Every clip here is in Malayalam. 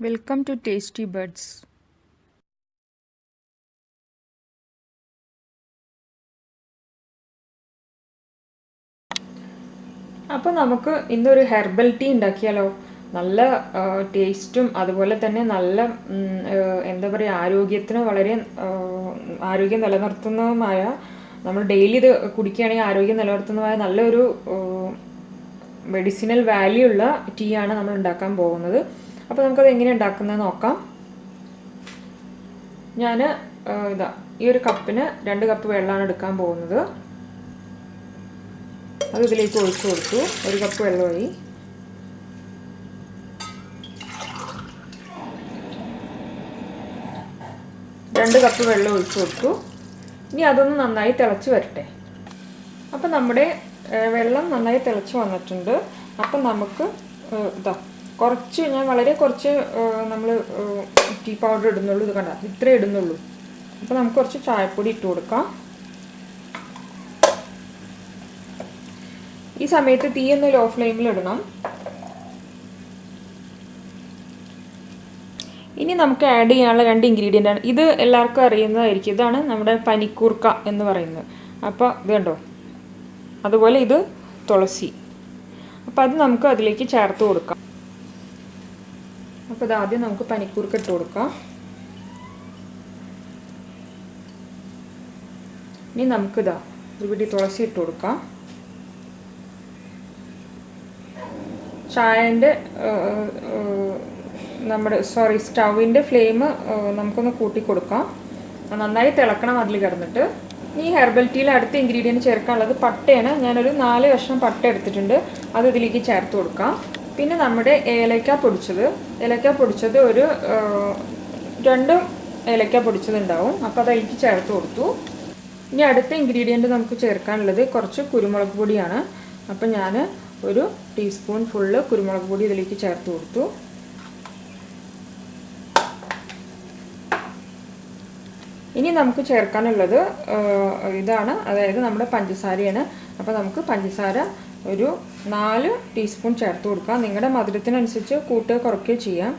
Welcome to Tasty Buds. അപ്പോൾ നമുക്ക് ഇന്നൊരു ഹെർബൽ ടീ ഉണ്ടാക്കിയാലോ. നല്ല ടേസ്റ്റും അതുപോലെ തന്നെ നല്ല എന്താ പറയുക, ആരോഗ്യത്തിന് വളരെ ആരോഗ്യം നിലനിർത്തുന്നതുമായ, നമ്മൾ ഡെയിലി ഇത് കുടിക്കുകയാണെങ്കിൽ ആരോഗ്യം നിലനിർത്തുന്നതുമായ നല്ലൊരു മെഡിസിനൽ വാല്യൂ ഉള്ള ടീ ആണ് നമ്മൾ ഉണ്ടാക്കാൻ പോകുന്നത്. അപ്പോൾ നമുക്കത് എങ്ങനെ ഉണ്ടാക്കുന്നത് നോക്കാം. ഞാൻ ഈ ഒരു കപ്പിന് 2 കപ്പ് വെള്ളമാണ് എടുക്കാൻ പോകുന്നത്. അത് ഇതിലേക്ക് ഒഴിച്ചു കൊടുത്തു. 1 കപ്പ് വെള്ളമായി. രണ്ട് കപ്പ് വെള്ളം ഒഴിച്ചു കൊടുത്തു. ഇനി അതൊന്ന് നന്നായി തിളച്ച് വരട്ടെ. അപ്പം നമ്മുടെ വെള്ളം നന്നായി തിളച്ച് വന്നിട്ടുണ്ട്. അപ്പം നമുക്ക് കുറച്ച്, ഞാൻ വളരെ കുറച്ച് നമ്മൾ ടീ പൗഡർ ഇടുന്നുള്ളൂ. ഇത് കണ്ട, ഇത്രേ ഇടുന്നുള്ളൂ. അപ്പോൾ നമുക്ക് കുറച്ച് ചായപ്പൊടി ഇട്ട് കൊടുക്കാം. ഈ സമയത്ത് തീ ഒന്ന് ലോ ഫ്ലെയിമിൽ ഇടണം. ഇനി നമുക്ക് ആഡ് ചെയ്യാനുള്ള 2 ഇൻഗ്രീഡിയൻ്റ് ആണ്. ഇത് എല്ലാവർക്കും അറിയുന്നതായിരിക്കും. ഇതാണ് നമ്മുടെ പനിക്കൂർക്ക എന്ന് പറയുന്നത്. അപ്പോൾ ഇത് കണ്ടോ, അതുപോലെ ഇത് തുളസി. അപ്പോൾ അത് നമുക്ക് അതിലേക്ക് ചേർത്ത് കൊടുക്കാം. അപ്പോൾ ഇതാദ്യം നമുക്ക് പനിക്കൂർക്ക ഇട്ട് കൊടുക്കാം. ഇനി നമുക്കിതാ ഒരു പിടി തുളസി ഇട്ട് കൊടുക്കാം. ചായൻ്റെ സ്റ്റൗവിൻ്റെ ഫ്ലെയിം നമുക്കൊന്ന് കൂട്ടി കൊടുക്കാം. നന്നായി തിളക്കണം അതിൽ കിടന്നിട്ട്. ഈ ഹെർബൽ ടീയിൽ അടുത്ത ഇൻഗ്രീഡിയൻറ്റ് ചേർക്കാനുള്ളത് പട്ടയാണ്. ഞാനൊരു 4 കഷ്ണം പട്ട എടുത്തിട്ടുണ്ട്. അത് ഇതിലേക്ക് ചേർത്ത് കൊടുക്കാം. പിന്നെ നമ്മുടെ ഏലക്ക പൊടിച്ചത് ഒരു 2 ഏലക്ക പൊടിച്ചത് ഉണ്ടാവും. അപ്പോൾ അതിലേക്ക് ചേർത്ത് കൊടുത്തു. ഇനി അടുത്ത ഇൻഗ്രീഡിയൻറ്റ് നമുക്ക് ചേർക്കാനുള്ളത് കുറച്ച് കുരുമുളക് പൊടിയാണ്. അപ്പം ഞാൻ ഒരു ടീസ്പൂൺ ഫുള്ള് കുരുമുളക് പൊടി ഇതിലേക്ക് ചേർത്ത് കൊടുത്തു. ഇനി നമുക്ക് ചേർക്കാനുള്ളത് ഇതാണ്, അതായത് നമ്മുടെ പഞ്ചസാരയാണ്. അപ്പോൾ നമുക്ക് പഞ്ചസാര ഒരു 4 ടീസ്പൂൺ ചേർത്ത് കൊടുക്കാം. നിങ്ങളുടെ മധുരത്തിനനുസരിച്ച് കൂട്ടുക കുറയ്ക്കുകയോ ചെയ്യാം.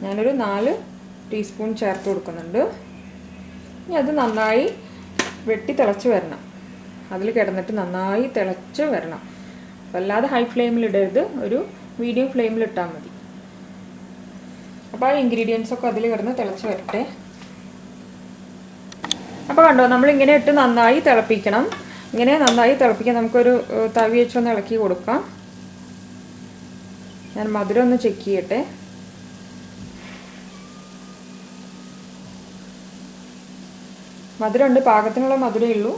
ഞാനൊരു 4 ടീസ്പൂൺ ചേർത്ത് കൊടുക്കുന്നുണ്ട്. ഇനി അത് നന്നായി വെട്ടി തിളച്ച് വരണം. അതിൽ കിടന്നിട്ട് നന്നായി തിളച്ച് വരണം. വല്ലാതെ ഹൈ ഫ്ലെയിമിൽ ഇടരുത്, ഒരു മീഡിയം ഫ്ലെയിമിൽ ഇട്ടാൽ മതി. അപ്പോൾ ആ ഇൻഗ്രീഡിയൻസൊക്കെ അതിൽ കിടന്ന് തിളച്ച് വരട്ടെ. അപ്പോൾ കണ്ടോ, നമ്മളിങ്ങനെ ഇട്ട് നന്നായി തിളപ്പിക്കണം. ഇങ്ങനെ നന്നായി തിളപ്പിക്കാൻ നമുക്കൊരു തവി വെച്ചൊന്ന് ഇളക്കി കൊടുക്കാം. ഞാൻ മധുരം ഒന്ന് ചെക്ക് ചെയ്യട്ടെ. മധുരമുണ്ട്, പാകത്തിനുള്ള മധുരമേ ഉള്ളൂ.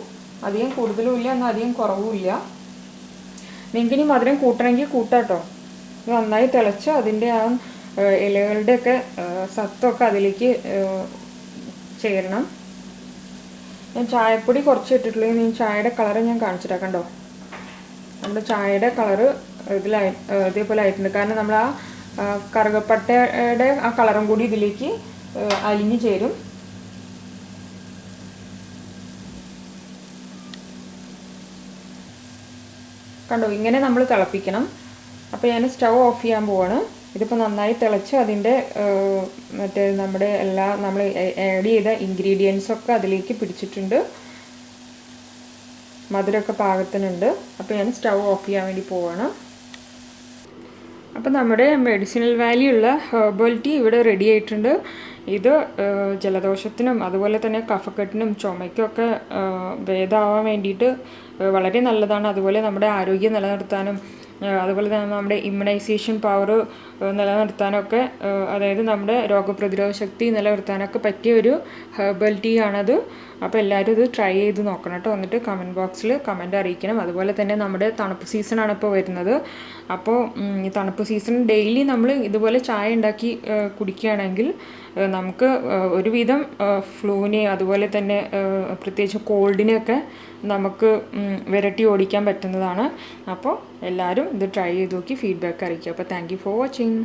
അധികം കൂടുതലും ഇല്ല, എന്നാൽ അധികം കുറവും ഇല്ല. നിങ്ങൾക്ക് ഇനി മധുരം കൂട്ടണമെങ്കിൽ കൂട്ടാട്ടോ. ഇത് നന്നായി തിളച്ച് അതിൻ്റെ ആ ഇലകളുടെയൊക്കെ സത്തൊക്കെ അതിലേക്ക് ചേരണം. ഞാൻ ചായപ്പൊടി കുറച്ച് ഇട്ടിട്ടുള്ളൂ. ഞാൻ ചായയുടെ കളറ് ഞാൻ കാണിച്ചിട്ടാ. കണ്ടോ, നമ്മുടെ ചായയുടെ കളറ് ഇതേപോലെ ആയിട്ടുണ്ട്. കാരണം നമ്മൾ ആ കറുകപ്പട്ടയുടെ ആ കളറും കൂടി ഇതിലേക്ക് അലിഞ്ഞു ചേരും. കണ്ടോ, ഇങ്ങനെ നമ്മൾ തിളപ്പിക്കണം. അപ്പോൾ ഞാൻ സ്റ്റൗ ഓഫ് ചെയ്യാൻ പോവാണ്. ഇതിപ്പോൾ നന്നായി തിളച്ച് അതിൻ്റെ നമ്മുടെ നമ്മൾ ആഡ് ചെയ്ത ഇൻഗ്രീഡിയൻസൊക്കെ അതിലേക്ക് പിടിച്ചിട്ടുണ്ട്. മധുരമൊക്കെ പാകത്തിനുണ്ട്. അപ്പോൾ ഞാൻ സ്റ്റൗ ഓഫ് ചെയ്യാൻ വേണ്ടി പോവാണ്. അപ്പോൾ നമ്മുടെ മെഡിസിനൽ വാല്യൂ ഉള്ള ഹെർബൽ ടീ ഇവിടെ റെഡി ആയിട്ടുണ്ട്. ഇത് ജലദോഷത്തിനും അതുപോലെ തന്നെ കഫക്കെട്ടിനും ചുമയ്ക്കൊക്കെ ഭേദമാവാൻ വേണ്ടിയിട്ട് വളരെ നല്ലതാണ്. അതുപോലെ നമ്മുടെ ആരോഗ്യം നിലനിർത്താനും അതുപോലെ തന്നെ നമ്മുടെ ഇമ്മ്യൂണൈസേഷൻ പവർ നിലനിർത്താനൊക്കെ, അതായത് നമ്മുടെ രോഗപ്രതിരോധ ശക്തി നിലനിർത്താനൊക്കെ പറ്റിയ ഒരു ഹെർബൽ ടീ ആണത്. അപ്പോൾ എല്ലാവരും ഇത് ട്രൈ ചെയ്ത് നോക്കണം കേട്ടോ. എന്നിട്ട് കമൻറ്റ് ബോക്സിൽ കമൻറ്റ് അറിയിക്കണം. അതുപോലെ തന്നെ നമ്മുടെ തണുപ്പ് സീസണാണ് ഇപ്പോൾ വരുന്നത്. അപ്പോൾ ഈ തണുപ്പ് സീസൺ ഡെയിലി നമ്മൾ ഇതുപോലെ ചായ ഉണ്ടാക്കി കുടിക്കുകയാണെങ്കിൽ നമുക്ക് ഒരുവിധം ഫ്ലൂവിനെ അതുപോലെ തന്നെ പ്രത്യേകിച്ച് കോൾഡിനെയൊക്കെ നമുക്ക് വിരട്ടി ഓടിക്കാൻ പറ്റുന്നതാണ്. അപ്പോൾ എല്ലാവരും ഇത് ട്രൈ ചെയ്ത് നോക്കി ഫീഡ്ബാക്ക് അറിയിക്കുക. അപ്പോൾ താങ്ക് യു ഫോർ വാച്ചിങ്.